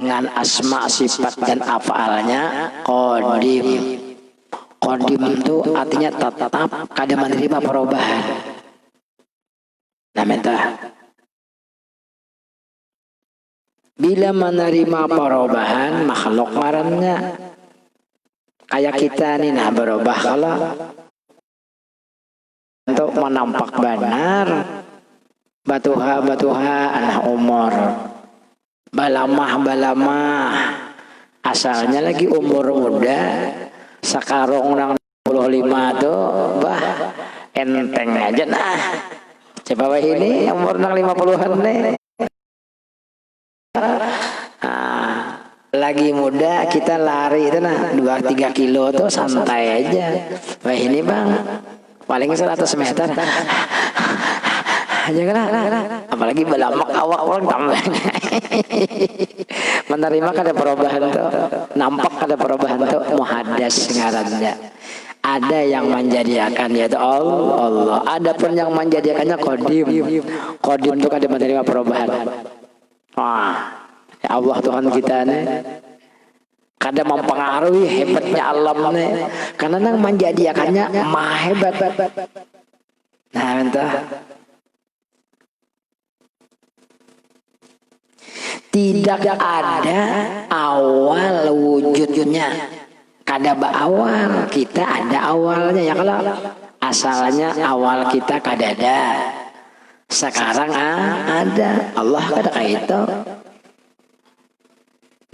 dengan asma, sifat dan afalnya qadim. Qadim itu artinya tetap kada menerima perubahan. Nah, mentah. Bila menerima perubahan makhluk ngarannya kayak kita nih, nah berubah kalau untuk menampak benar batuha anak umur balamah asalnya lagi umur muda sekarang orang 25 tuh bah enteng aja. Nah coba ini umur 50-an nih, lagi muda kita lari itu nah 2-3 kilo tuh santai aja. Wah ini bang paling 100 meter aja kan, apalagi balamak awak orang tambah menerima kada perubahan tuh, nampak kada perubahan tuh muhaddas ngarannya. Ada yang menjadikan yaitu Allah, ada pun yang menjadikannya qadim. Qadim itu kada menerima perubahan. Wah ya Allah Tuhan kita nih kada mempengaruhi hebatnya alam nih, karena nang menjadikannya maha hebat. Nah entah tidak ada awal wujudnya, kada berawal, kita ada awalnya ya. Kalau asalnya awal kita kada ada, sekarang ada. Allah kada kayak itu.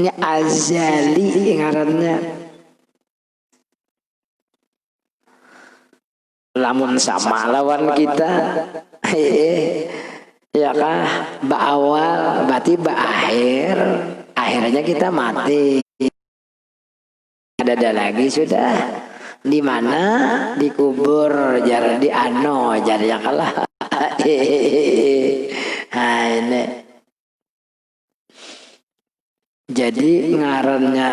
Ini azali ngarannya. Lamun sama lawan kita ya kah berawal berarti berakhir, akhirnya kita mati. Ada lagi sudah di mana dikubur jar di ano jar yang kalah. Nah ini jadi ngarannya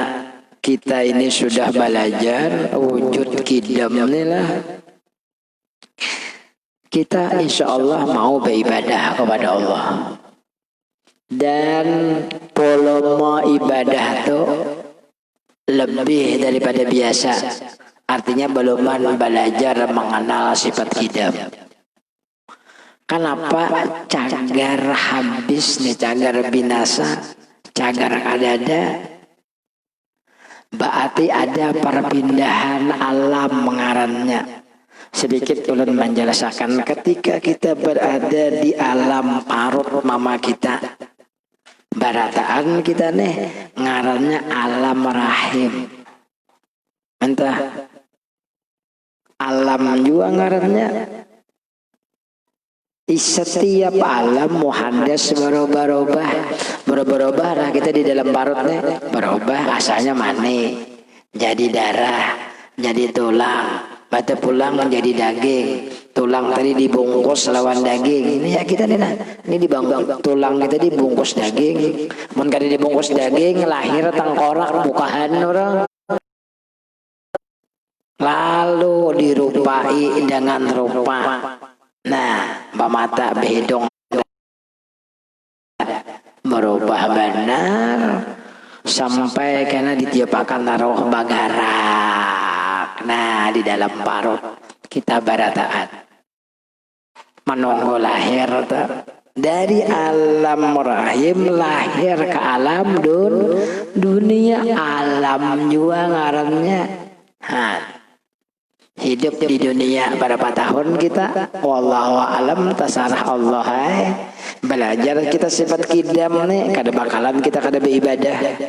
kita ini sudah belajar wujud kidam ini lah. Kita insya Allah mau beribadah kepada Allah, dan volume ibadah itu lebih daripada biasa. Artinya belum belajar mengenal sifat kidam. Kenapa cagar habis nih, cagar binasa, cagar kadada? Berarti ada perpindahan alam mengarannya. Sedikit ulun menjelaskan, ketika kita berada di alam parut mama kita, barataan kita nih ngarannya alam rahim. Entah alam juga ngarannya. Setiap alam muhaddas berubah lah kita di dalam parutnya, berubah asalnya mani jadi darah, jadi tulang, batu pulang menjadi daging, tulang tadi dibungkus lawan daging. Ini ya kita nih nah, ini dibanggang tulang kita dibungkus daging, mun kada dibungkus daging lahir tengkorak bukahan orang, lalu dirupai dengan rupa. Nah mata behidung berubah benar sampai karena ditiupakan roh bagarak. Nah di dalam parut kita barataan menunggu lahir dari alam rahim lahir ke alam dunia. Alam juga ngarannya hidup di dunia berapa tahun kita, wallahu alam, tasarah Allah. Belajar kita sifat kidam nih, kada bakalan kita kada beribadah.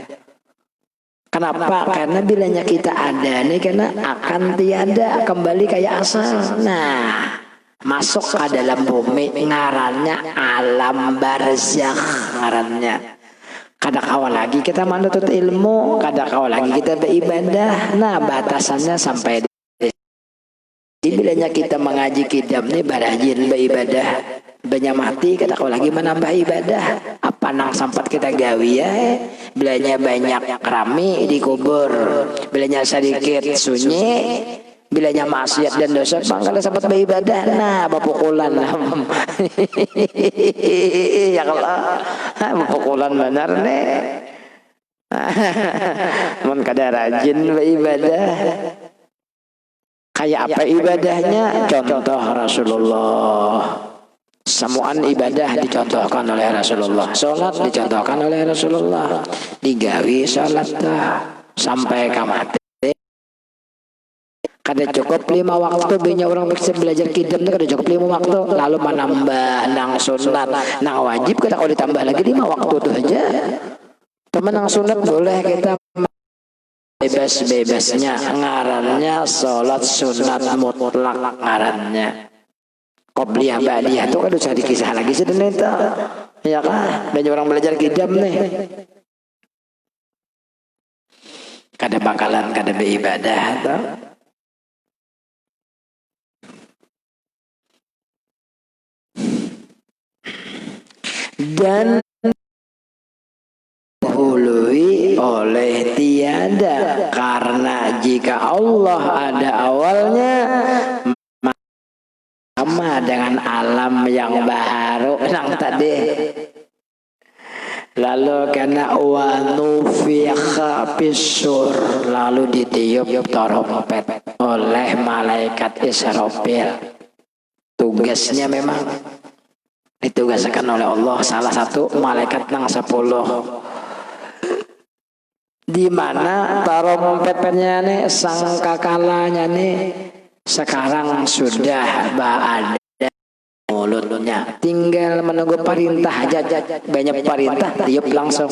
Kenapa? Karena bilanya kita ada nih, karena akan tiada kembali kayak asal. Nah masuk ke dalam bumi ngarannya alam barzakh ngarannya. Kada kawal lagi kita manutut ilmu, kada kawal lagi kita beribadah. Nah batasannya sampai bilanya kita mengaji kidam nih barajin beribadah, banyak mati kita kau lagi menambah ibadah. Apa nang sempat kita gawi ya, bilanya banyak rami dikubur, bilanya sedikit sunyi, bilanya maksiat dan dosa bang kalau sempat beribadah. Nah bapukulan ya kalau bapukulan benar nih. Mun kada rajin beribadah. Kayak apa ibadahnya? Contoh Rasulullah. Semuaan ibadah dicontohkan oleh Rasulullah. Salat dicontohkan oleh Rasulullah. Digawi salat sampai kamati. Kada cukup 5 waktu banyak orang bisa belajar kidam kada cukup 5 waktu. Lalu menambah nang sunat, nang wajib kita kalau ditambah lagi 5 waktu itu aja. Teman nang sunat boleh kita bebas-bebasnya, ngarannya salat sunat mutlak ngarannya. Qobliyah ba'diyah itu kan usah dikisah lagi sedenah itu. Ya kan? Banyak orang belajar kidam nih. Kada bakalan kada beribadah tuh. Dan dihului oleh tiada, karena jika Allah ada awalnya sama dengan alam yang baru nang tadi. Lalu karena wanufikha fisur, lalu ditiup trompet oleh malaikat Israfil. Tugasnya memang ditugaskan oleh Allah, salah satu malaikat nang 10, di mana trompetnya nih sangkakalanya nih sekarang sudah ada mulutnya, tinggal menunggu perintah aja. Banyak perintah tiup langsung.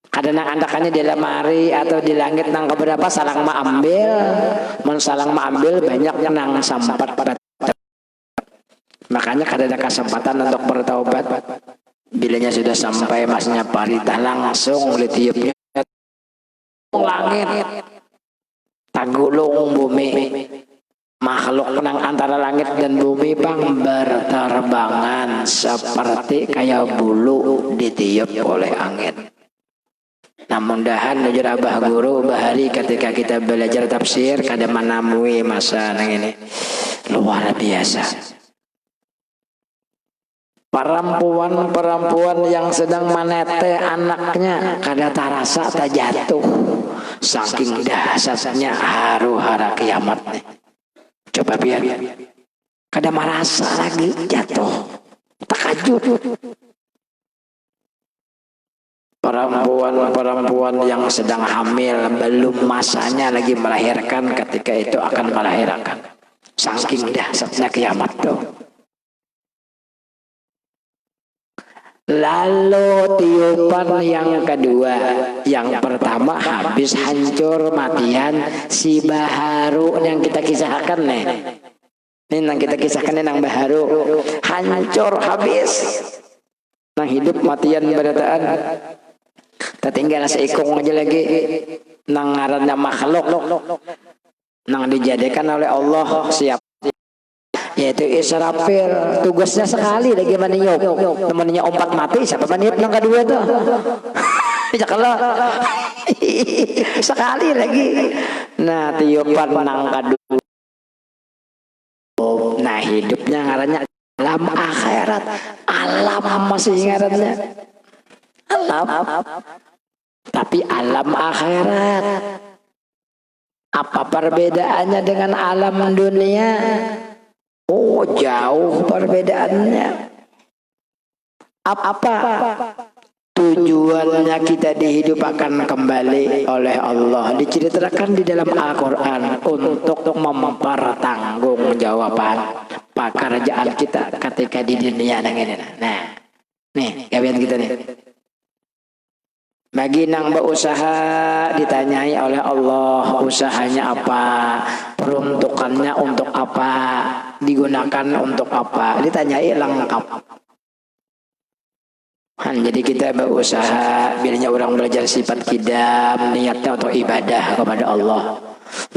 Kadang andakannya di lemari atau di langit nang keberapa salang ambil, mensalang ambil banyak nang sampat pada. Makanya kada ada kesempatan untuk bertaubat. Bilanya sudah sampai masnya perintah langsung ditiupnya langit, tagulung bumi, makhluk nang antara langit dan bumi bang berterbangan seperti kayak bulu ditiup oleh angin. Namun dahan nujur abah guru bahari ketika kita belajar tafsir kada manamui masa nang ini luar biasa. Perempuan yang sedang menete anaknya kada tarasa tak jatuh, saking dahsyatnya haru hara kiamat nih. Coba biar kada merasa lagi jatuh, takajub. Perempuan yang sedang hamil belum masanya lagi melahirkan, ketika itu akan melahirkan, saking dahsyatnya kiamat tuh. Lalu tiupan yang kedua, yang pertama habis hancur matian si baharu yang kita kisahkan nih. Ini yang kita kisahkan yang baharu hancur habis, nang hidup matian berataan. Tertinggal seikung aja lagi nang ngarannya makhluk nang dijadikan oleh Allah siap, yaitu Israfil. Tugasnya sekali lagi meniup, temannya 4 mati, siapa meniup yang kedua tuh? Ya kalau sekali lagi. Nah tiupan nang kedua, nah hidupnya ngarannya alam akhirat. Alam masih ngarannya alam, tapi alam akhirat. Apa perbedaannya dengan alam dunia? Oh jauh perbedaannya. Apa tujuannya kita dihidupkan kembali oleh Allah? Diceritakan di dalam Al-Quran untuk mempertanggungjawabkan pekerjaan kita ketika di dunia. Nah, nih kalian kita nih. Bagi nang berusaha ditanyai oleh Allah usahanya apa, peruntukannya untuk apa, digunakan untuk apa, ditanyai lengkap. Jadi kita berusaha, bilanya orang belajar sifat kidam, niatnya untuk ibadah kepada Allah.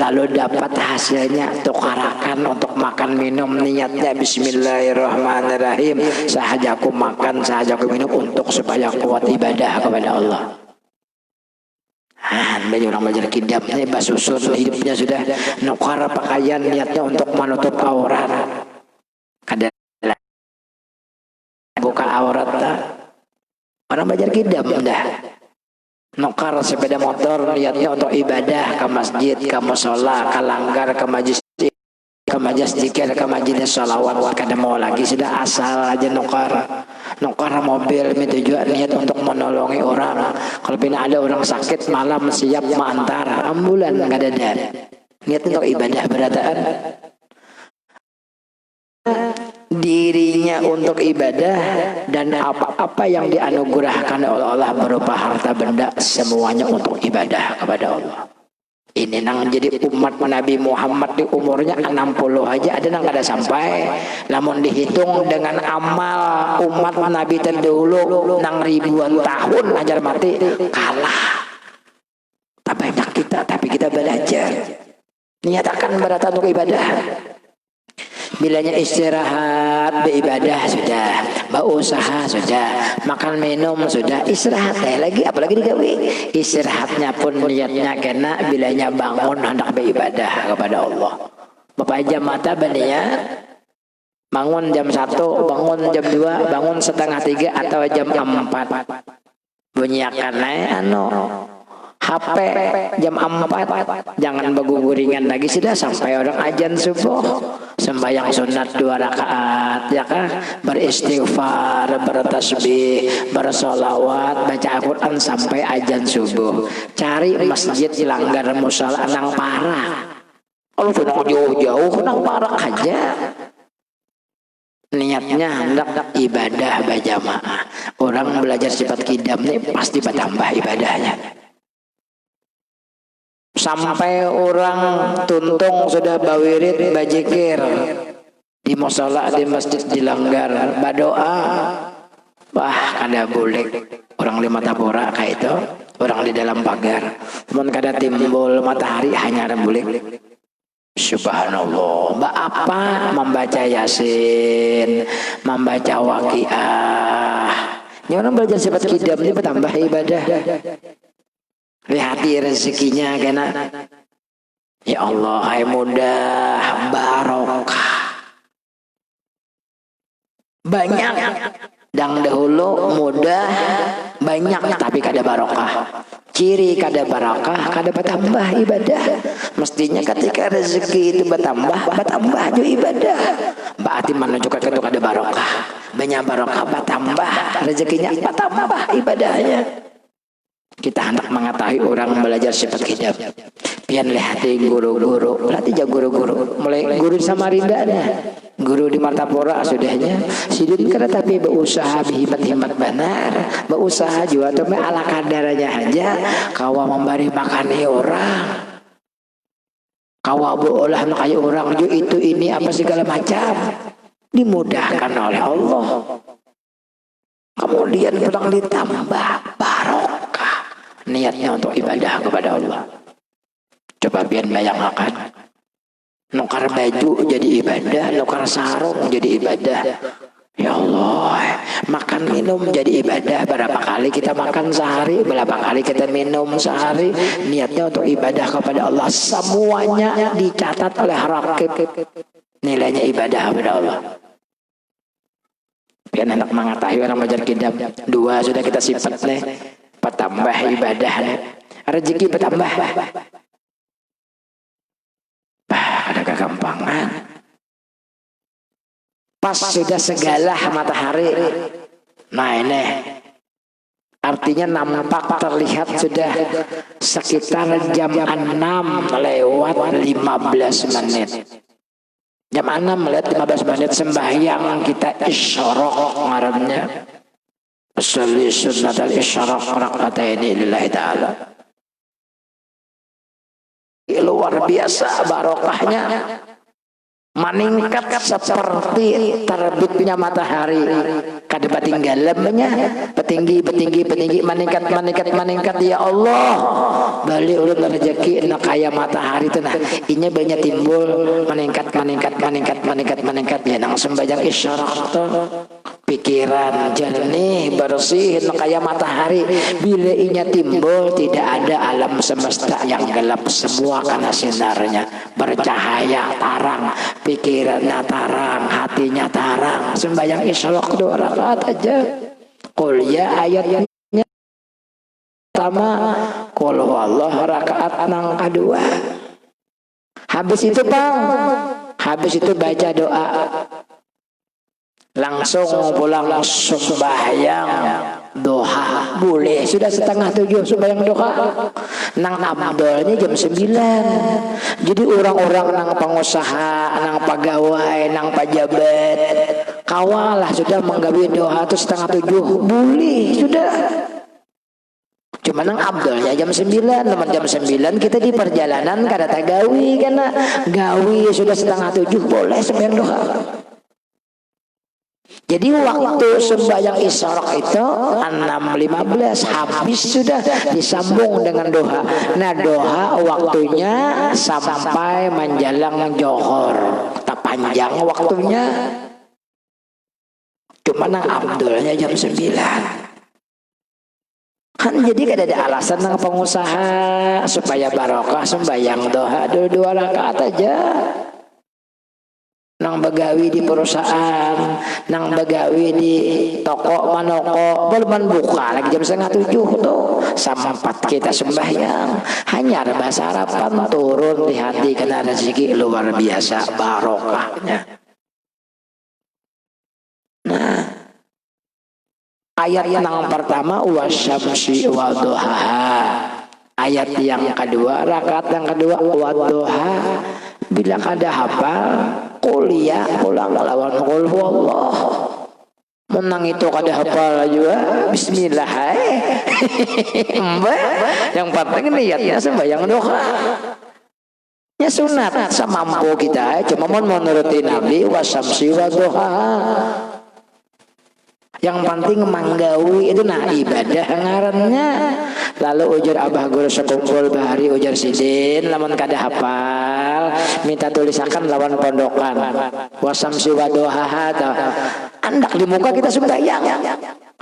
Lalu dapat hasilnya tukarakan untuk makan minum, niatnya bismillahirrahmanirrahim, sahaja aku makan, sahaja aku minum untuk supaya kuat ibadah kepada Allah. Banyak orang belajar kidam, ini basusun hidupnya sudah nukar pakaian, niatnya untuk menutup aurat, kada buka aurat. Orang belajar kidam dah. nukar sepeda motor niatnya untuk ibadah ke masjid, ke musola, ke langgar, ke majelis zikir, ke majelis sholawat, kada mau lagi sudah asal aja nukar mobil tujuan niat untuk menolongi orang. Kalau pina ada orang sakit malam siap mengantar ambulan kada ada niat untuk ibadah berataan dirinya untuk ibadah, dan apa-apa yang dianugerahkan oleh Allah berupa harta benda semuanya untuk ibadah kepada Allah. Ini nang jadi umat Nabi Muhammad di umurnya 60 aja ada nang kada sampai. Namun dihitung dengan amal umat Nabi terdahulu nang ribuan tahun ajar mati kalah. Tak banyak kita, tapi kita belajar. Niatakan berata untuk ibadah. Bilanya istirahat, beribadah sudah, berusaha sudah, makan minum sudah, istirahat lagi, apalagi digawe. Istirahatnya pun niatnya kena bilanya bangun hendak beribadah kepada Allah. Bapak jam mata bania, bangun jam 1, bangun jam 2, bangun setengah 3 atau jam 4. Bunyiakan HP jam 4, jangan beguguringan lagi sudah sampai orang azan subuh. Sembahyang sunat 2 rakaat ya kan, beristighfar, bertasbih, bersolawat, baca Al-Quran sampai azan subuh. Cari masjid di langgar musala nang parah. Kalau sudah jauh-jauh nang parah aja. Niatnya hendak ibadah berjamaah. Orang belajar sifat kidam ini pasti bertambah ibadahnya. Sampai orang tuntung sudah bawirid bajikir di musola, di masjid, di langgar, berdoa. Wah, kada boleh orang di Matapura kayak itu, orang di dalam pagar. Namun kada timbul matahari hanya ada boleh. Subhanallah. Apa membaca Yasin, membaca Waqiah. Ini orang belajar sifat kidam ini bertambah ibadah. Lihat rezekinya kena. Ya Allah, hai mudah, barokah. Banyak. Dang dahulu mudah, banyak tapi kada barokah. Ciri kada barokah, kada bertambah ibadah. Mestinya ketika rezeki itu bertambah juga ibadah. Berarti mana juga itu kada barokah. Banyak barokah bertambah, rezekinya bertambah ibadahnya. Kita hendak mengetahui orang belajar sifat hijab. Pian lihat guru-guru, berarti jago guru-guru. Mulai guru di Samarinda ada, guru di Martapura sudahnya. Sidin kada tapi berusaha berhimmat-himmat benar, berusaha juga tapi ala kadarnya aja. Kawa memberi makani orang, kawa beolah kayak orang juga itu ini apa segala macam dimudahkan oleh Allah. Kemudian pulang ditambah barokah. Niatnya untuk ibadah kepada Allah. Coba biar bayangkan, nukar baju jadi ibadah, nukar sarung jadi ibadah. Ya Allah, makan minum jadi ibadah. Berapa kali kita makan sehari, berapa kali kita minum sehari. Niatnya untuk ibadah kepada Allah. Semuanya dicatat oleh Rakib. Nilainya ibadah kepada Allah. Biar anak mengetahui orang belajar kidam. 2 sudah kita sifat nih. Bertambah ibadah, rezeki bertambah. Ada kegampangan. Pas sudah segala matahari. Nah ini artinya nampak terlihat sudah sekitar jam 6 lewat 15 menit. Jam 6 lewat 15 menit sembahyang kita isyaraq ngarannya. Salli sunnat al-isyaraq rakataini lillahi ta'ala. Luar biasa barokahnya. Meningkat seperti terbitnya matahari. Kada tinggalamnya petinggi meningkat ya Allah. Balik ulun rezeki nak kaya matahari itu nah. Inya banyak timbul meningkat ya nang sembahyang isyaraq tuh. Pikiran jernih, bersih, kayak matahari. Bila inya timbul, tidak ada alam semesta yang gelap. Semua karena sinarnya bercahaya, tarang. Pikirannya tarang, hatinya tarang. Sembahyang 2 rakaat aja. Qul ya ayatnya pertama, qul huwallahu rakaat nang kedua. Habis itu habis itu baca doa. Langsung pulang sembahyang doha boleh, sudah 6:30 sembahyang doha. Nang abdolnya jam 9. Jadi orang-orang nang pengusaha, nang pegawai, nang pejabat kawalah sudah menggawe doha itu 6:30 boleh sudah. Cuma nang abdolnya jam 9. Namun jam 9 kita di perjalanan kada tagawi, karena gawi sudah 6:30 boleh sembahyang doha. Jadi waktu sembahyang isyraq itu 6:15 habis sudah disambung dengan doha. Nah doha waktunya sampai menjelang johor, tak panjang waktunya. Cuma nang abdulnya jam 9. Kan jadi kada ada alasan nang pengusaha supaya barokah sembahyang doha 2 rakaat aja. Nang begawi di perusahaan, nang begawi di toko manoko, belum buka lagi jam 6:30 tuh. Sampat kita sembahyang, hanya bahasa harapan turun di hati karena rezeki luar biasa barokahnya. Nah, ayat yang pertama wasyamsi waduhaha. Ayat yang kedua, rakaat yang kedua waduha. Bila kada hafal kuliah ulang lawan qul huwallah. Menang itu kada hafal juga bismillah. Yang penting niatnya sembahyang doa. Ya sunat semampu kita, cuma menuruti Nabi wasamsi wa doha. Yang penting manggawi itu nah ibadah ngarannya. Lalu ujar abah guru sekumpul bahari ujar sidin lamun kada hafal minta tulisakan lawan pondokan wasamsi wadoha. Andak di muka kita sembahyang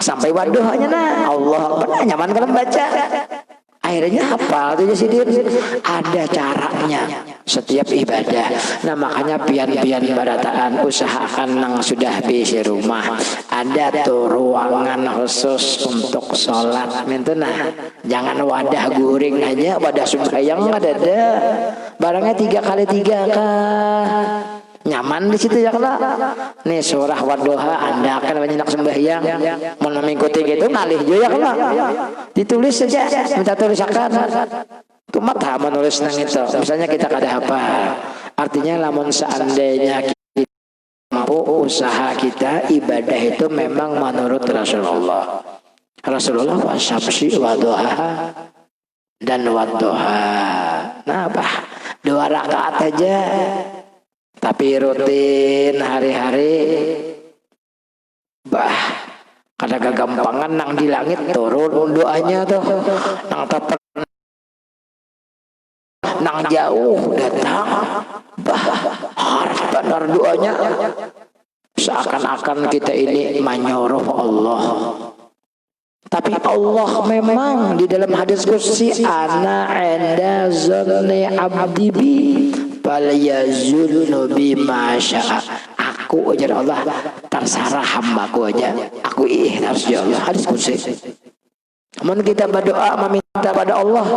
sampai wadohanya nah Allah benar nyaman kalau baca. Akhirnya hafal tuh sidin. Ada caranya setiap ibadah. Nah makanya pian-pian barataan usahakan nang sudah bisi rumah ada tuh ruangan khusus untuk sholat. Nah jangan wadah guring aja, wadah sembahyang ada. Barangnya 3x3 kah? Nyaman di situ ya kala. Nih surah Wadduha Anda akan banyak sembahyang. Mau mengikuti gitu ngalih juga ya kala. Ditulis saja, minta tulisakan. Cuma tak menulis nang itu. Misalnya kita kada hafal. Artinya lamun seandainya kita mampu usaha kita ibadah itu memang menurut Rasulullah. Rasulullah wasyamsi waduha dan wadduha. Nah, 2 rakaat aja. Tapi rutin hari-hari kada kegampangan nang di langit turun doanya tuh nang tepat nang jauh datang harus benar doanya seakan-akan kita ini menyuruh Allah. Tapi Allah memang di dalam hadis qudsi ana inda zanni abdi bi falyazunnu bima syaa. Aku ujar Allah terserah hambaku aja. Aku ikhlas ya Allah. Hadis qudsi. Namun kita berdoa meminta pada Allah.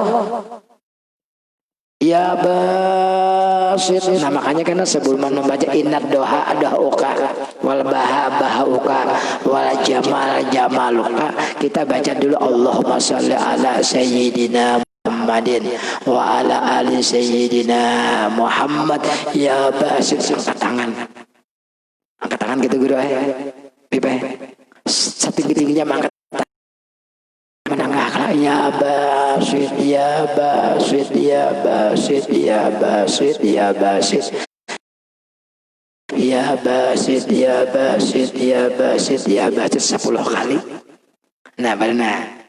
Ya basit. Nah makanya karena sebelum membaca inad doha dohauka wal bahauka wal jamal jamaluka, kita baca dulu Allahumma sholli ala sayyidina Muhammadin wa ala ali sayyidina Muhammad. Ya basit. Angkat tangan gitu guru Pipe satu tingginya angkat menangah ya basit ya basit ya basit ya basit ya basit ya basit ya basit ya basit ya basit 10 kali. Nah benar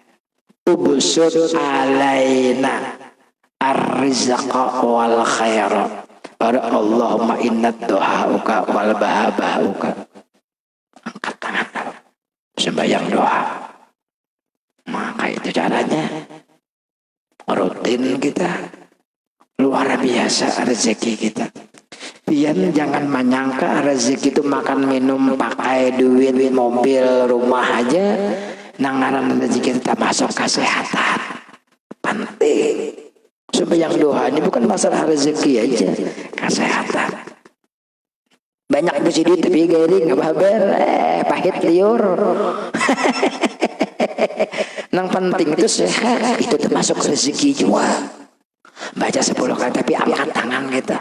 ubsud alaina ar-rizqa wal khaira. Allahumma innad dohauka wal bahabauka. Angkat tangan sembahyang doa. Maka itu caranya rutin kita luar biasa rezeki kita. Pian jangan menyangka rezeki itu makan minum pakai duit mobil rumah aja. Nangaran rezeki kita masuk kesehatan. sembahyang doa ini bukan masalah rezeki aja, kesehatan. Banyak puji duit tapi garing nggak babar, pahit liur. Nang penting itu sehat, itu termasuk rezeki juga. Baca 10 kali tapi angkat tangan kita.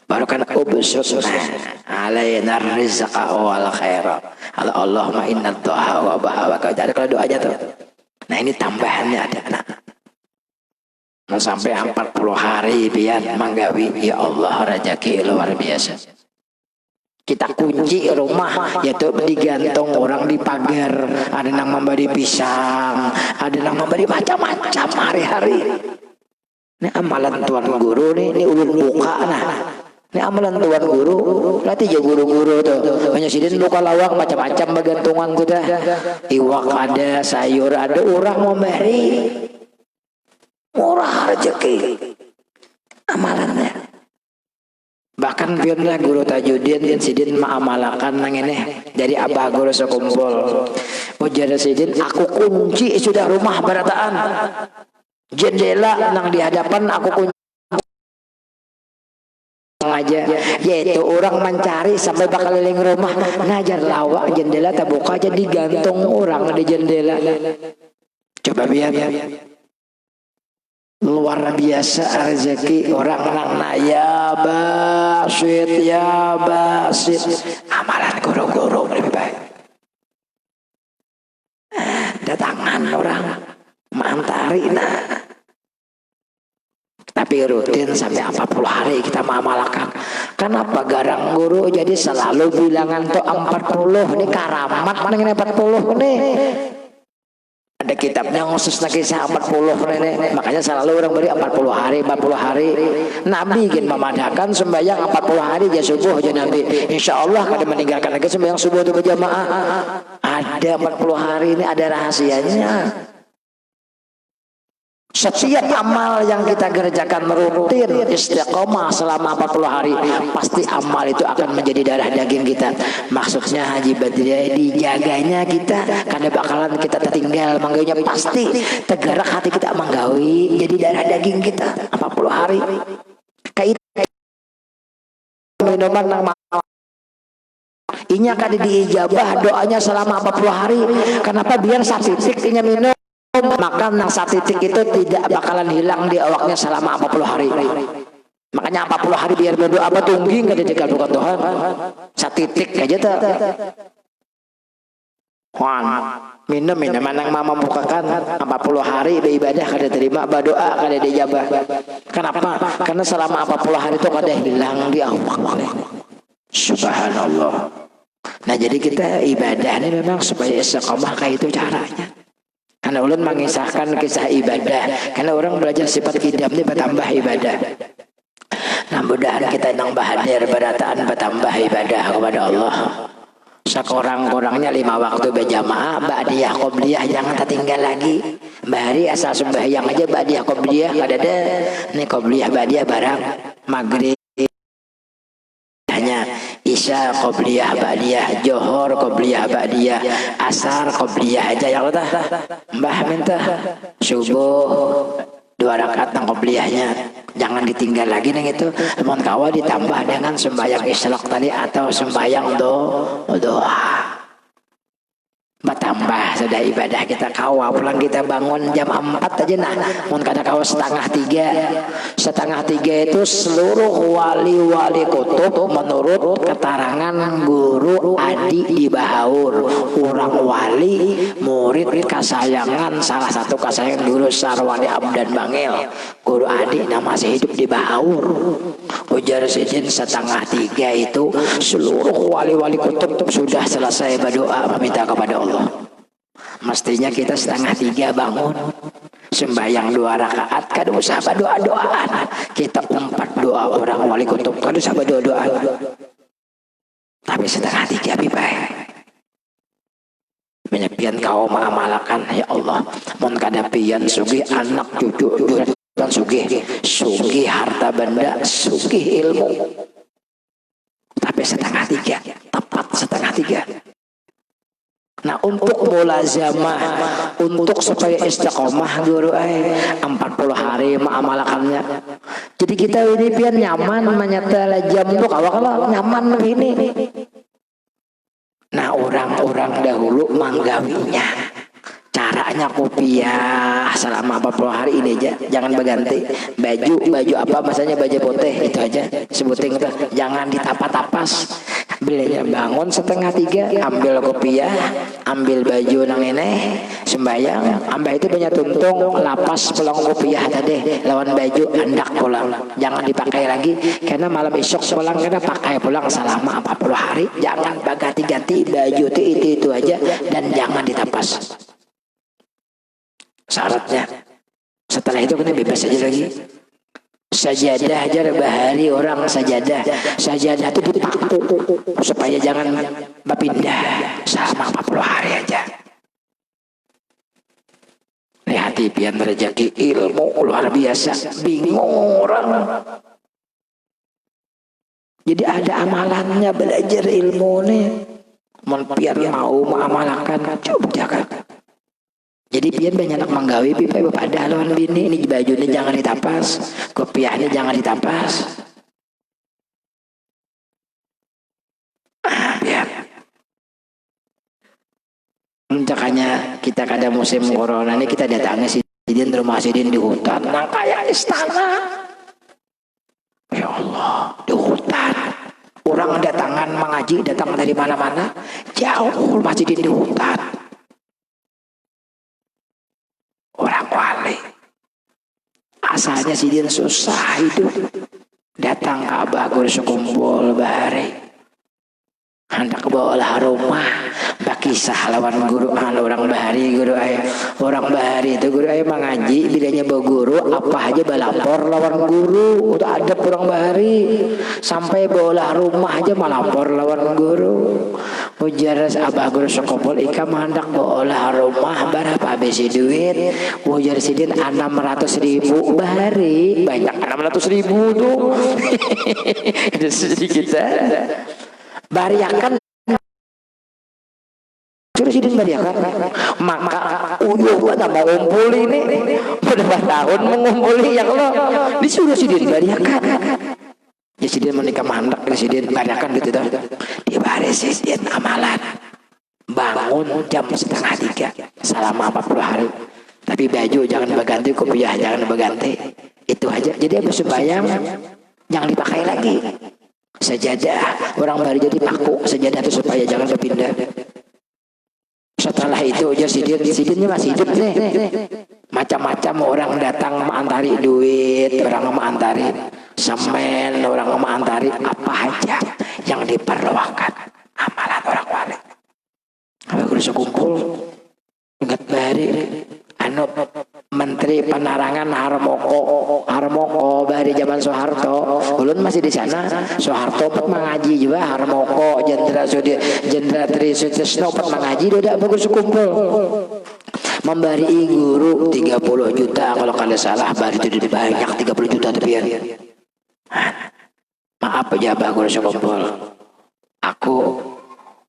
Baru kan ubusutna alaina rizqa wal khaira. Allahumma inna du'a wa bahawaka. Ada kalau doa aja tuh. Nah ini tambahannya ada. Nah, sampai 40 hari biar manggawi ya Allah rezeki luar biasa. Kita kunci rumah yaitu digantung orang di pagar, ada yang memberi pisang, ada yang memberi macam-macam hari-hari. Ini amalan tuan guru nih, ini ulun buka nah. Ini amalan tuan guru, nanti aja guru-guru tuh. Hanya sidin buka lawang macam-macam bagantungan tuh dah. Iwak ada, sayur ada, orang memberi. Murah rezeki. Amalannya. Bahkan biarlah guru Tajudin dan sidin ma'amalakan nang ini dari abah guru sekumpul. Ujar sidin, aku kunci sudah rumah barataan. Jendela nang di hadapan aku kunci aja, yaitu orang mencari sampai bakal keliling rumah najar lawak jendela terbuka aja digantung orang di jendela. Coba biar luar biasa rezeki orang nang ya basit amalan guru-guru lebih baik. Datangan orang mantari nah. Tapi rutin sampai 40 hari kita mengamalkan. Kenapa garang guru jadi selalu bilangan tuh 40 ini karamat mengenai 40 nih. Ada kitabnya khusus kisah 40 nih. Makanya selalu orang beri 40 hari 40 hari. Nabi ingin memadakan sembahyang 40 hari aja subuh aja Nabi. Insya Allah kada meninggalkan lagi sembahyang subuh itu berjamaah. Ada 40 hari ini ada rahasianya. Setiap amal yang kita kerjakan rutin istiqomah selama 40 hari pasti amal itu akan menjadi darah daging kita. Maksudnya Haji Badriah dijaganya kita karena bakalan kita tertinggal manggaunya pasti tergerak hati kita menggawi jadi darah daging kita 40 hari. Kayak minuman yang inya kada diijabah doanya selama 40 hari. Kenapa? Biar satu titik inya minum maka nasa titik itu tidak bakalan hilang di awaknya selama 40 hari. Makanya 40 hari biar berdoa apa tungging kada dikabulkan Tuhan. Satu titik aja tak. Minum yang mama bukakan 40 hari beribadah kada terima, berdoa kada dijabah. Kenapa? Karena selama 40 hari itu kada hilang di awak. Subhanallah. Nah jadi kita ibadah ini memang supaya istiqomah kayak itu caranya. Karena ulun mengisahkan kisah ibadah. Karena orang belajar sifat idam ini bertambah ibadah. Nah mudah-mudahan kita nang bahadir berataan bertambah ibadah kepada Allah. Sekurang-kurangnya 5 waktu berjamaah, ba'diyah qobliyah jangan tertinggal lagi. Bahari asal sembahyang aja ba'diyah qobliyah kada ada. Ini qobliyah ba'diyah barang maghrib. Isya qobliyah ba'diyah, johor qobliyah ba'diyah, asar qobliyah aja yang udah mbah minta subuh 2 rakaat nang qobliyahnya jangan ditinggal lagi neng itu teman kawa ditambah dengan sembahyang isyraq tadi atau sembahyang doa bertambah sudah ibadah kita kawa pulang kita bangun jam 4 aja nah mun kada kawa setengah 3 itu seluruh wali-wali kutub menurut keterangan guru Adi di Bahaur orang wali murid kasayangan salah satu kasayangan guru Sarwani Abdan Bangil guru Adi yang masih hidup di Bahaur ujar sejin setengah 3 itu seluruh wali-wali kutub sudah selesai berdoa meminta kepada Allah. Mestinya kita setengah 3 bangun sembahyang 2 rakaat kada usah berdoa-doaan kita umpat doa orang wali kutub kada usah berdoa-doaan tapi setengah 3 lebih baik menyepian kau mengamalkan ya Allah mun kada pian sugih anak cucu dan sugih harta benda sugih ilmu tapi setengah 3 tepat setengah 3. Nah untuk mulazamah untuk supaya istiqomah guru 40 hari hari mengamalkannya. Jadi kita ini biar nyaman menyetela jam tuh kalau nyaman ini. Nah orang-orang dahulu menggawinya. Caranya kopiah selama 40 hari ini aja, jangan berganti baju apa masanya baju putih itu aja sebutin itu, jangan ditapa-tapas. Bilanya bangun 2:30 ambil kopiah, ambil baju nang ini sembayang, ambil itu banyak tuntung lapas pulang kopiah tadi lawan baju hendak pulang, jangan dipakai lagi karena malam esok pulang karena pakai pulang selama 40 hari, jangan ganti-ganti baju itu aja dan jangan ditapas. Syaratnya setelah itu kena bebas saja lagi. Sajadah aja bahari orang sajadah itu dipaku supaya jangan berpindah selama 40 hari aja. Lihati pian rezeki ilmu luar biasa, bingung orang. Jadi ada amalannya belajar ilmu nih. Pian mau mengamalkan coba jangan. Jadi pian banyak anak menggawi pipa bapak lawan bini ini baju ini jangan ditapas, kopiahnya jangan ditapas. Pian. Makanya kita kada musim corona ini kita datangi sidin rumah sidin di hutan, nang kayak istana. Ya Allah, di hutan. Orang datangan mengaji datang dari mana-mana, jauh masjid di hutan. Orang wali asalnya sidin susah hidup, datang ke Abah Guru sekumpul bahari hendak bawalah rumah bakisah lawan guru orang bahari guru ayah orang bahari itu guru ayah mengaji bilanya bawa guru apa aja balapor lawan guru untuk adab orang bahari sampai bawalah rumah aja malapor lawan guru. Ujar Abah Guru sekumpul ika hendak bawalah rumah berapa habis duit. Ujar sidin 600.000 bahari, banyak 600.000 tuh. Itu sedikit saja. Bariakan suruh sidin bariakan, maka uyuh tambah ngumpul ini berapa tahun mengumpuli yang lo disuruh sidin bariakan. Ya sidin menikah mandak sidin bariakan gitu dah. Di baris sidin amalan bangun jam 2:30 selama 40 hari. Tapi baju jangan berganti, kopiah jangan berganti. Itu aja. Jadi habis sembahyang jangan dipakai lagi. Sajadah orang baru jadi paku sajadah itu supaya jangan berpindah. Setelah itu aja sidinnya masih hidup nih. Macam-macam orang datang mengantari duit, orang mengantari semen, orang mengantari apa aja yang diperlukan amalan orang wali. Kalau Guru sekumpul ingat bari anu Menteri Penerangan Harmoko dari zaman Soeharto. Ulun masih di sana. Soeharto mengaji juga Harmoko, Jenderal Tri Sutisno mengaji udah bagus kumpul. Memberi guru 30 juta kalau kalian salah bari itu banyak 30 juta tapi ya. Maaf aja Guru sekumpul. Aku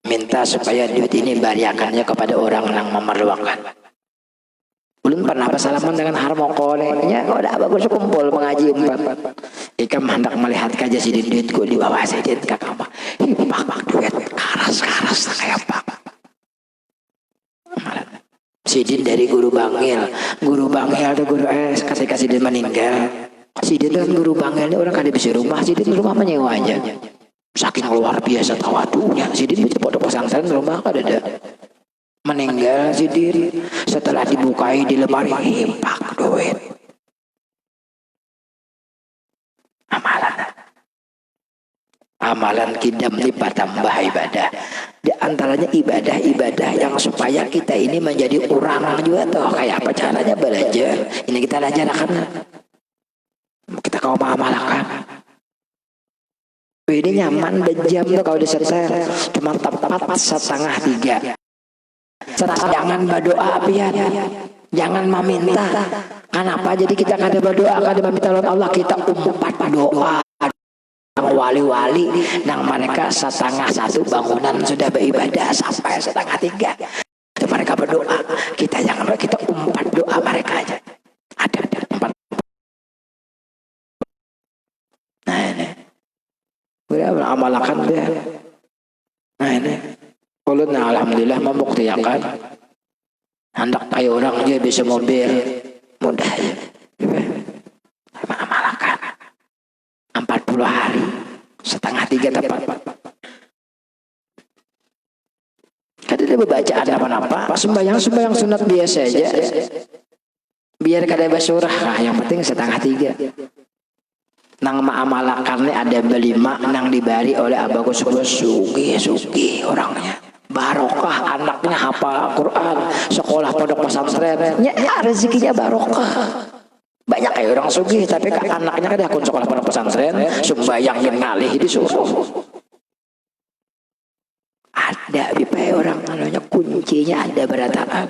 minta supaya duit ini bariakannya kepada orang yang memerlukan. Belum pernah bersalaman dengan Harmoko nya udah bagus kumpul mengaji Ikam hendak melihat kaja sidin duitku di bawah sidin kakak mah hibak duit karas kayak apa sidin dari Guru Bangil tuh guru ketika sidin meninggal sidin dengan Guru Bangil ini orang kada bisa rumah sidin rumah menyewa aja saking luar biasa tawadunya sidin bisa pondok pesantren rumah kada ada. Meninggal sidin setelah dibukai di lemari himpak duit amalan kidam lipat tambah ibadah di antaranya ibadah yang supaya kita ini menjadi orang juga toh kayak apa caranya belajar ini kita ajarkan kita kau mengamalkan ini nyaman berjam tuh kalau disetel cuma tepat 2:30 jangan berdoa pian jangan meminta kenapa jadi kita kada berdoa kada meminta Allah kita umpat doa wali-wali nang mereka 1:30 bangunan sudah beribadah sampai 2:30 itu mereka berdoa kita jangan kita umpat doa mereka aja ada amalkan dia. Nah ini ulun alhamdulillah membuktikan hendak kayak orang dia bisa mobil mudah ya. Amalkan 40 hari setengah 3 tepat. Kada ada bacaan apa-apa, sembahyang sunat biasa aja. Biar kada basurah lah, yang penting setengah 3. Nang ma'amalakarnya ada berlima nang dibari oleh abagus sugi orangnya. Barokah anaknya hafal Quran, sekolah pondok pesantren. Ya rezekinya barokah. Banyak kayak orang sugih tapi anaknya kada akun sekolah pondok pesantren, sembahyang ngalih disuruh. Ada bipai orang namanya kuncinya ada berataan.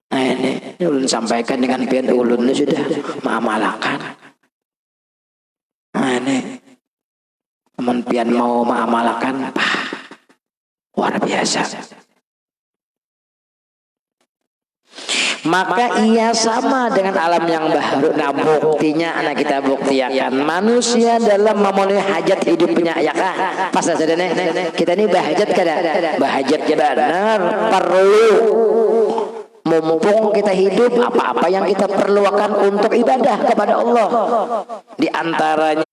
Nah ini ulun sampaikan dengan pian ulun sudah mengamalkan. Nah ini teman pian mau mengamalkan luar biasa. Maka ia sama dengan alam yang baru. Nah buktinya anak kita buktikan manusia dalam memenuhi hajat hidupnya ya kah? Pas saja nih kita ini bahajat kada? Bahajat benar perlu. Mumpung kita hidup apa-apa yang kita perlukan untuk ibadah kepada Allah. Di antaranya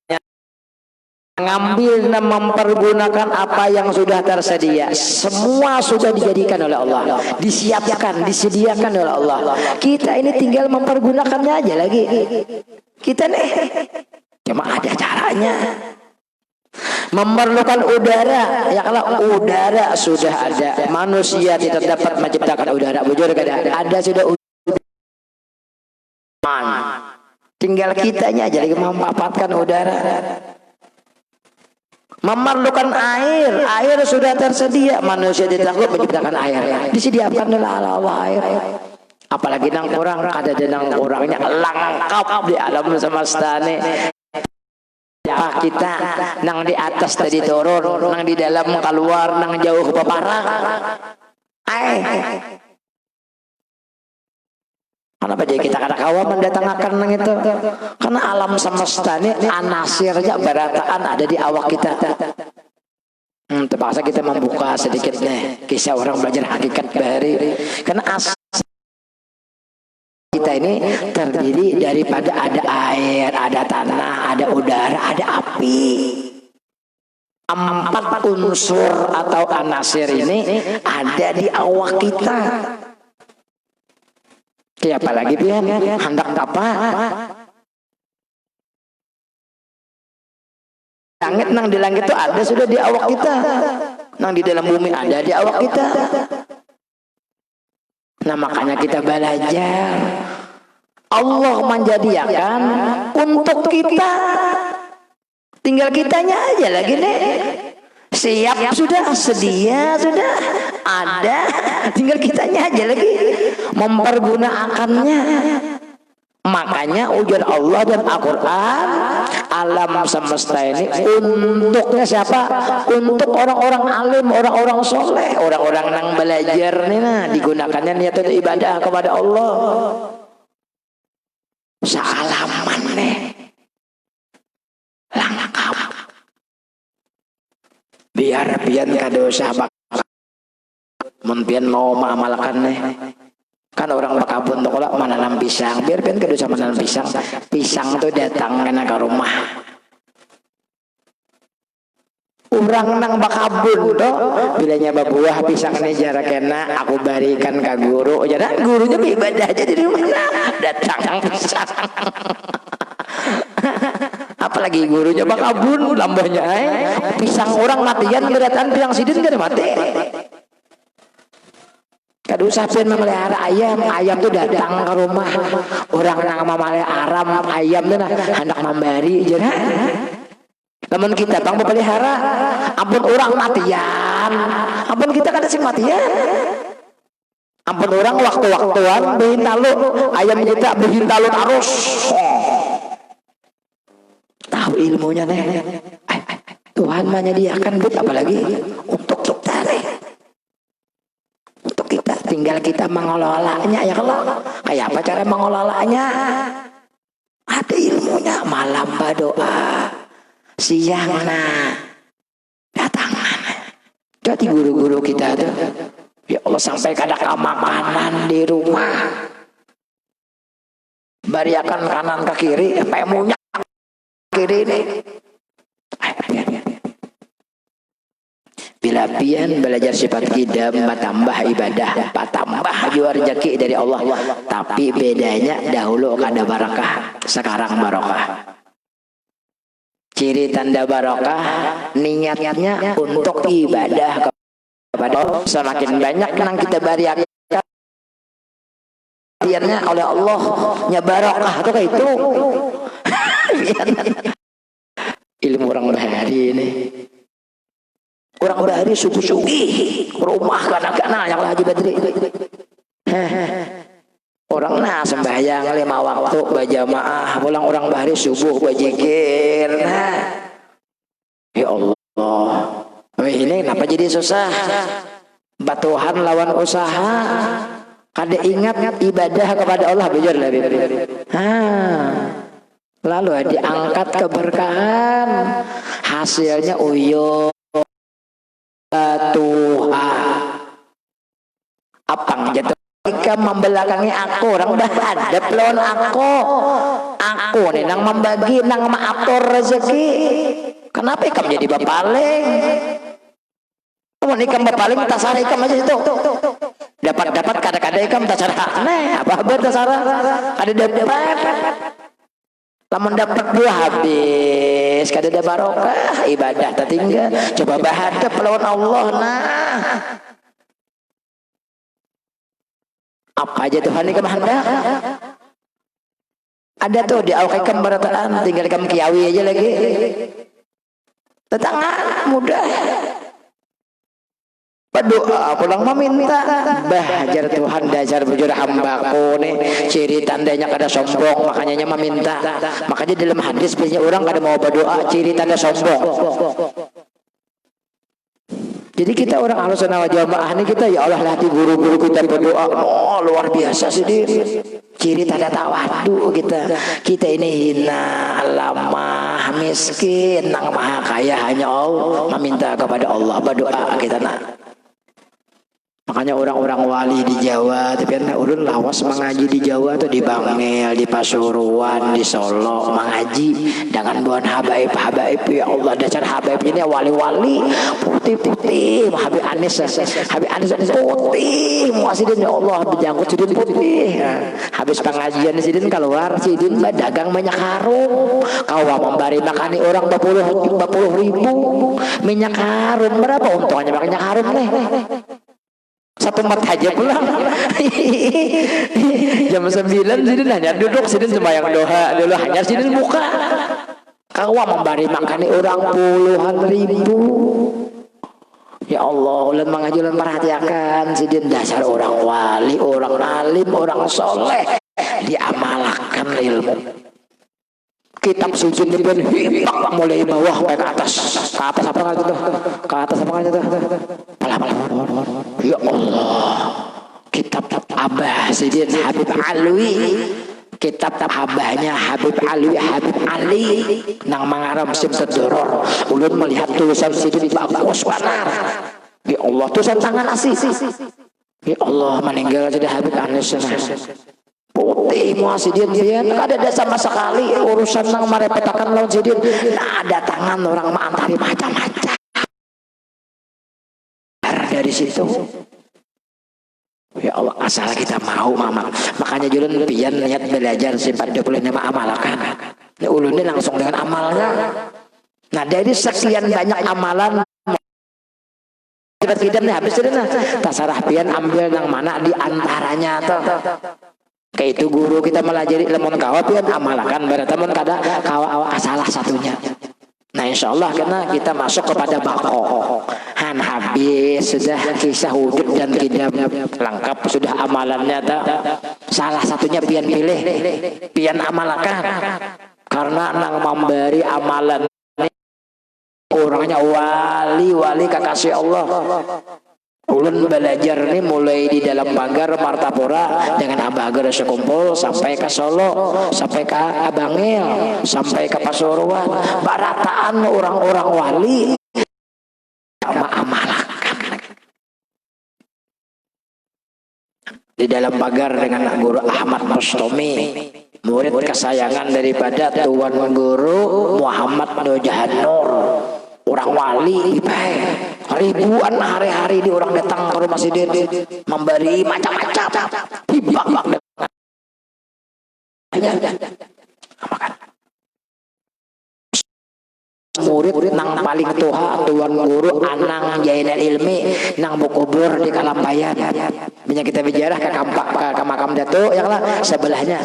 mengambil dan mempergunakan apa yang sudah tersedia. Semua sudah dijadikan oleh Allah, disiapkan, disediakan oleh Allah. Kita ini tinggal mempergunakannya aja lagi. Kita nih cuma ada caranya. Memerlukan udara, ya kalau udara sudah ada, manusia tidak dapat menciptakan udara. Bujur kada? Ada sudah udara. Tinggal kitanya aja lagi memanfaatkan udara. Memerlukan air sudah tersedia, manusia tidak sanggup menciptakan air, disediakan oleh Allah air. Apalagi nang orang kada nang orangnya lengkap di alam semesta nih. Apa kita nang di atas tadi turun, nang di dalam keluar, nang jauh peparang. Kenapa jadi kita kada kawa mendatangkan nang itu? Karena alam semesta ini anasirnya berataan ada di awak kita. Terpaksa kita membuka sedikit nih kisah orang belajar hakikat bahari. Karena asal kita ini terdiri daripada ada air, ada tanah, ada udara, ada api. 4 unsur atau anasir ini ada di awak kita. Ya apalagi dia hendak apa? Langit nang di langit itu ada sudah di awak kita. Nang di dalam bumi ada di awak kita. Nah makanya kita belajar. Allah menjadikan untuk kita. Tinggal kitanya aja lagi nih. Siap sudah, sedia sudah, ada. Tinggal kitanya aja lagi mempergunakannya. Makanya ujar Allah dan Al-Quran, alam semesta ini untuknya siapa? Untuk orang-orang alim, orang-orang soleh, orang-orang yang belajar nih, nah digunakannya niat untuk ibadah kepada Allah. Salaman nih lengkap. Biar pian kadosa pian mau mengamalkan nih. Kan orang bakabun tuh kalau menanam pisang, biar pian kadosa menanam pisang. Pisang tuh datang kena ke rumah. Orang nang bakabun tuh bilanya babuah pisang ini jarak kena aku berikan ke guru. Jadi gurunya ibadah aja di mana? Datang pisang. Apalagi gurunya bakabun lambahnya pisang orang matian beratan pisang sidin kan mati. Kadu sapian memelihara ayam tuh datang ke rumah orang nang memelihara ayam tuh hendak memberi jadi. Namun kita bang memelihara ampun orang matian, ampun kita kada sing matian. Ampun orang waktu-waktuan behintalu ayam kita behintalu terus. Tahu ilmunya nih. Tuhan menyediakan but apalagi untuk kita nih. Untuk kita tinggal kita mengelolanya ya kalau kayak apa cara mengelolanya? Ada ilmunya malam berdoa. siang nah datangan. Jadi guru-guru kita tuh, ya Allah sampai kadang makanan di rumah, bariakan kanan ke kiri, pemunya kiri nih. Bila pian belajar sifat kidam, tambah ibadah, tambah juga rezeki dari Allah. Tapi bedanya dahulu kada barakah, sekarang barokah. Ciri tanda barokah, niatnya untuk ibadah kepada Allah. Semakin banyak nang kita bariakan oleh Allah, nya barokah tuh kayak itu. Ilmu orang bahari ini. Orang bahari subuh-subuh rumah kanak-kanak yang Haji Badri. Orang sembahyang 5 waktu berjamaah, pulang orang bahari subuh berzikir. Ya Allah, ini kenapa jadi susah? Batuhan lawan usaha. Kada ingat ibadah kepada Allah bujur lah. Lalu diangkat keberkahan, hasilnya uyuh. Tuhan apang jatuh jika membelakangi aku orang berhadap lawan aku nih nang membagi nang mengatur rezeki. Kenapa ikam jadi bapaling? Kamu ikam bapaling tasara ikam aja itu dapat kadang-kadang ikam tasara apa tasara ada dapat. Lamun dapat dua habis, kada ada barokah, ibadah tertinggal. Coba berhadap lawan Allah Apa aja Tuhan ini kehendak? Ada tuh di awakam barataan, tinggal kamu kiawi aja lagi. Tetangga mudah. Berdoa pulang meminta bahajar Tuhan dajar bujur hambaku nih ciri tandanya kada sombong makanya meminta. Makanya dalam hadis biasanya orang kada mau berdoa ciri tanda sombong. Jadi kita orang Ahlussunnah wal Jamaah ini kita ya Allah latih guru-guru kita berdoa luar biasa sendiri. Ciri tanda tawadu kita ini hina, lemah, miskin, nang maha kaya hanya Allah meminta kepada Allah berdoa kita Makanya orang-orang wali di Jawa, tapi kan urun lawas mengaji di Jawa atau di Bangil, di Pasuruan, di Solo mengaji dengan buan habaib ya Allah dasar habaib ini wali-wali putih-putih, Habib Anis putih, muasidin ya Allah dijangkut sidin putih. Habis pengajian sidin keluar sidin dagang minyak harum, kawa memberi makani orang 40 ribu minyak harum berapa untungnya minyak harum nih? 1 mat aja pulang. Jam 9 sidin hanya duduk sidin sembahyang doa dulu hanya sidin buka. Kawa memberi makani orang puluhan ribu. Ya Allah, ulan mengaji ulan perhatikan sidin dasar orang wali, orang alim, orang soleh diamalkan ilmu. Kitab suci ini pun hipak mulai bawah ke atas apa ngerti tuh? Ke atas apa ngerti tuh? Pala. Ya Allah, kitab Abah Sidin Habib Alwi, kitab abahnya Habib Alwi Habib Ali, nang mengarang sim sedoror. Ulun melihat tulisan Sidin bagus benar. Ya Allah, tulisan tangan asih. Ya Allah, meninggal jadi Habib Anis. Putih muasidin pian ada sama sekali urusan nang merepetakan lawan sidin. Ada tangan orang mantari macam-macam. Dari situ ya Allah asal kita mau mama. Makanya julun pian niat belajar sifat 25 amalkan. Ini ulunnya langsung dengan amalnya. Nah dari sekian banyak amalan sifat kita nih habis itu tasarah pian ambil yang mana di antaranya tuh. Kayak itu guru kita melajari lemon kawa pian amalkan beratamun kada kawa salah satunya. Nah insya Allah karena kita masuk kepada bako han habis sudah kisah wujud dan kidam lengkap sudah amalannya salah satunya pian pilih pian amalkan karena nang memberi amalan orangnya wali kekasih Allah Ulun belajar nih mulai di dalam pagar Martapura dengan Abah Gara sekumpul sampai ke Solo, sampai ke Abangil, sampai ke Pasuruan. Barataan orang-orang wali amalakan di dalam pagar dengan Guru Ahmad Mustomi, murid kesayangan daripada Tuan Guru Muhammad Nujahan Nur, orang wali ribuan hari-hari di orang datang ke rumah Sidin memberi macam-macam hibah murid nang paling tua Tuan Guru Anang Jainal Ilmi nang bukubur di Kalampayan. Banyak kita bicara ke makam Datuk yang lah sebelahnya.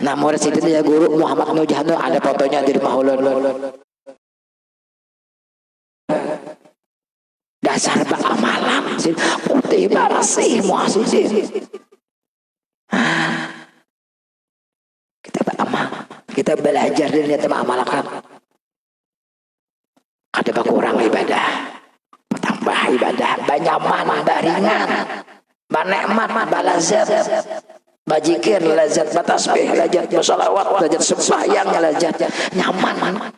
Nah murid Sidin ya Guru Muhammad Nujahan ada fotonya di rumah ulun. Dasar amalan sih putih barasih muasidin. Kita beramal, kita belajar dan lihat amalkan. Ada berkurang ibadah, bertambah ibadah, banyaman, baringan, banikmat, balazat, bajikir, lazat, batasbih, lazat, bersalawat, lazat sembahyang, lazat, nyaman.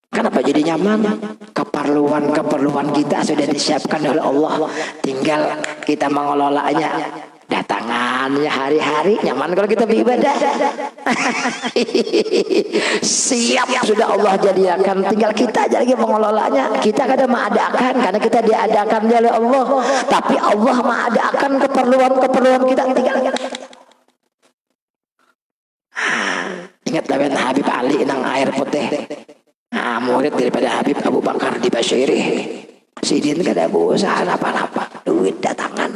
Kenapa jadi nyaman? Keperluan kita sudah disiapkan oleh Allah. Tinggal kita mengelolanya. Datangannya hari-hari nyaman kalau kita beribadah. Siap sudah Allah jadikan. Tinggal kita aja lagi mengelolanya. Kita kadang mengadakan karena kita diadakan oleh Allah. Tapi Allah mengadakan keperluan kita. Tinggal ingat lawan Habib Ali nang air putih. Murid daripada Habib Abu Bakar di Basyiri. Sidin kada usaha apa-apa, duit datangan.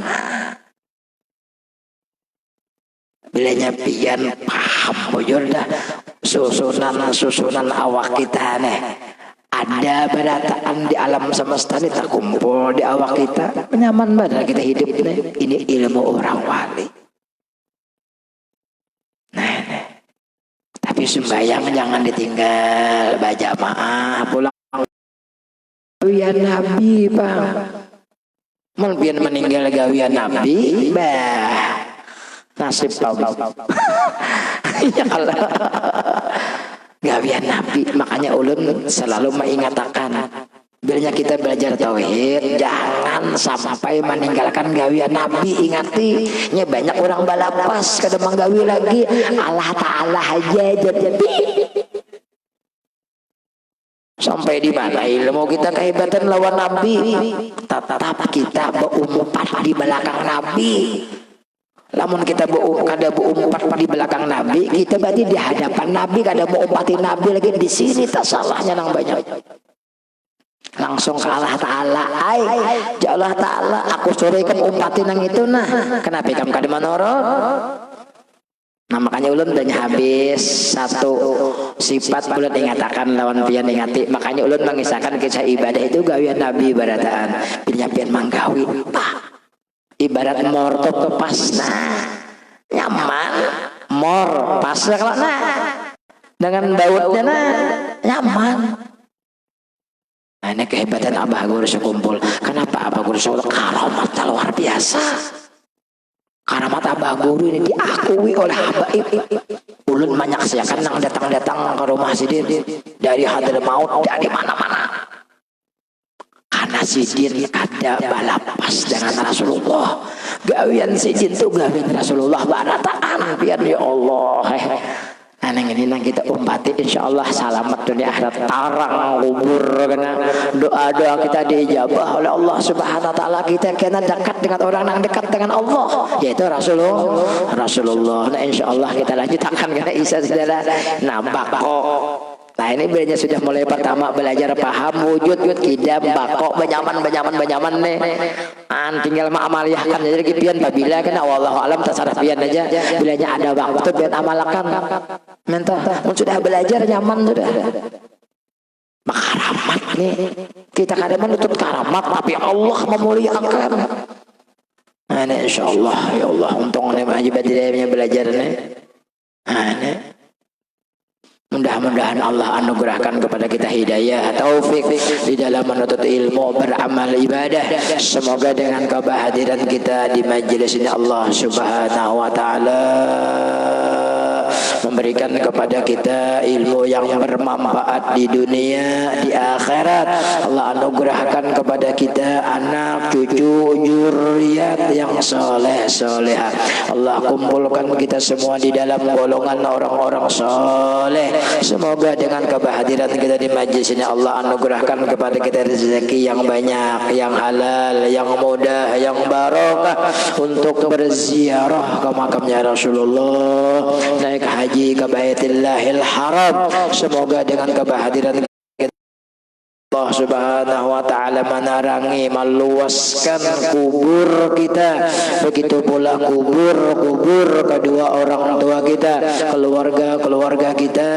Bilanya pian paham bujur dah susunan awak kita nih. Ada berataan di alam semesta ini terkumpul di awak kita. Nyaman banget kita hidup nih. Ini ilmu orang wali. Tapi sembahyang jangan ditinggal, berjamaah pulang. Gawian Nabi bang, melbian meninggal gawian Nabi, nasib Allah. Ya Allah, gawian Nabi. Makanya ulun selalu mengingatkan, bilanya kita belajar tauhid, jangan sampai meninggalkan gawian Nabi. Ingati, nya banyak orang balapas kada menggawi lagi. Allah Ta'ala aja jadi. Sampai di mana ilmu kita kehebatan lawan Nabi, tetap kita berumpat di belakang Nabi. Lamun kita kada berumpat di belakang Nabi, kita berarti di hadapan Nabi kada mau umpatin Nabi lagi. Di sini tak salahnya nang banyak. Langsung ke Allah Ta'ala. Allah Ta'ala aku sorekan umpatin yang itu nah. Kenapa kamu kada menorot? Nah makanya ulun udah habis satu sifat ulun ingatakan lawan pian ingati. Makanya ulun mengisahkan kisah ibadah itu gawian Nabi barataan. Pian manggawi. Ibarat mor ke pas nah. Nyaman. Mor pas kalau nah. Dengan bautnya nah. Nyaman. Nah, ini kehebatan Abah Guru sekumpul. Kenapa Abah Guru sekumpul? Karamat luar biasa. Karamat Abah Guru ini diakui oleh habaib. Ulun menyaksikan yang datang-datang ke rumah Sidin dari Hadramaut, dari mana-mana. Karena Sidin ada balapas dengan Rasulullah. Gawian Sidin itu gawian Rasulullah barataan biar ya Allah. Neng ini nang kita umpati insyaallah selamat dunia akhirat tarang kubur kena doa-doa kita dijabah oleh Allah Subhanahu wa taala. Kita kena dekat dengan orang yang dekat dengan Allah yaitu Rasulullah. Nah insyaallah kita lanjutkan karena Isa saudara nampak kok. Nah ini belajar sudah mulai pertama belajar paham wujud kidam bakok benyaman nih. Tinggal mengamalkan jadi kipian babila kena wallahu alam tasarruf pian aja bilanya ada waktu biar amalkan. Mentah sudah belajar nyaman sudah. Karamat nih kita kadang menuntut karamat tapi Allah memuliakan. Nah ini insyaallah ya Allah untung nih aja belajar nih. Nah ini Mudah-mudahan Allah anugerahkan kepada kita hidayah, taufik di dalam menuntut ilmu, beramal ibadah. Semoga dengan kehadiran kita di majelis ini Allah Subhanahu wa taala memberikan kepada kita ilmu yang bermanfaat di dunia, di akhirat. Allah anugerahkan kepada kita anak, cucu, zuriat yang soleh solehah. Allah kumpulkan kita semua di dalam golongan orang-orang soleh. Semoga dengan kehadiran kita di majlis ini Allah anugerahkan kepada kita rezeki yang banyak, yang halal, yang mudah, yang barokah untuk berziarah ke makamnya Rasulullah, naik haji ke Baitillahil Haram. Semoga dengan kehadiran Allah Subhanahu wa taala menerangi, meluaskan kubur kita, begitu pula kubur kedua orang tua kita, keluarga kita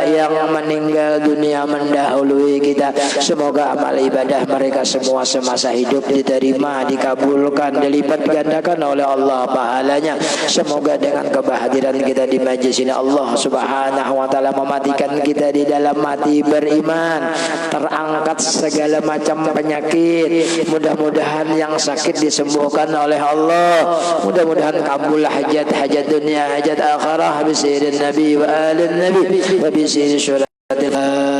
yang meninggal dunia mendahului kita. Semoga amal ibadah mereka semua semasa hidup diterima, dikabulkan, dilipat gandakan oleh Allah pahalanya. Semoga dengan kehadiran kita di majlis ini Allah Subhanahu wa taala mematikan kita di dalam mati beriman, terangkat segala macam penyakit. Mudah-mudahan yang sakit disembuhkan oleh Allah. Mudah-mudahan kabul hajat dunia, hajat akhirah, bisirin nabi wa alin nabi wa bisiri syuratillah.